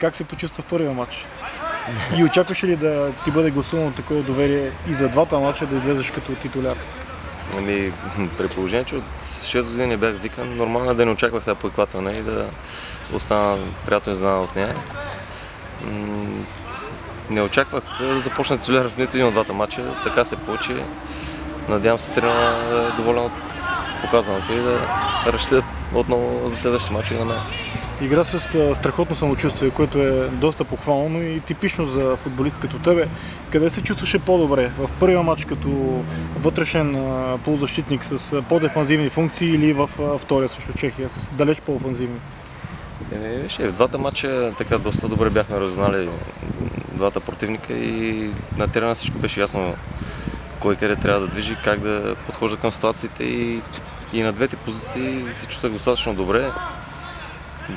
как се почувства в първия матч? И очакваше ли да ти бъде гласувано такова доверие и за двата матча да излезеш като титуляр? Ами, при положение, че от 6 години бях викан, нормално е да не очаквах тази поиквателна и да остана приятно изненадан от нея. Не очаквах да започна титуляр в нито един от двата матча, така се получи. Надявам се тренерът да е доволен от показаното и да разчита отново за следващия матч и на мен. Игра с страхотно самочувствие, което е доста похвално, но и типично за футболист като тебе. Къде се чувстваше по-добре? В първия матч като вътрешен полузащитник с по-дефанзивни функции или в втория срещу Чехия с далеч по-офанзивни? В двата матча така доста добре бяхме разузнали двата противника и на терена всичко беше ясно кой къде трябва да движи, как да подхожда към ситуациите и на двете позиции се чувствах достатъчно добре.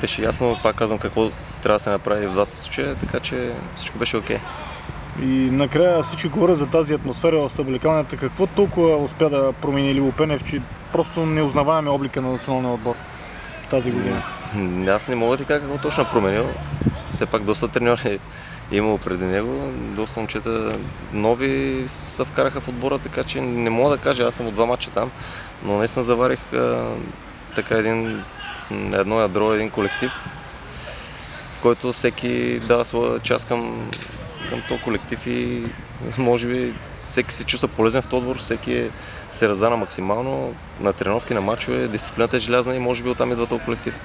Беше ясно, пак казвам, какво трябва да се направи в двата случая, така че всичко беше окей. И накрая всички говорят за тази атмосфера в съблекалнята. Какво толкова успя да промени Лило Пенев, че просто не узнаваме облика на националния отбор тази година? Аз не мога да ти кажа какво точно е променил. Все пак доста треньори е имало преди него. Доста момчета нови се вкараха в отбора, така че не мога да кажа, аз съм от два матча там, но наистина заварих така едно ядро, един колектив, в който всеки дава своя част към този колектив и може би всеки се чувства полезен в този отбор, всеки се раздана максимално на тренировки, на мачове, дисциплината е желязна и може би оттам идва този колектив.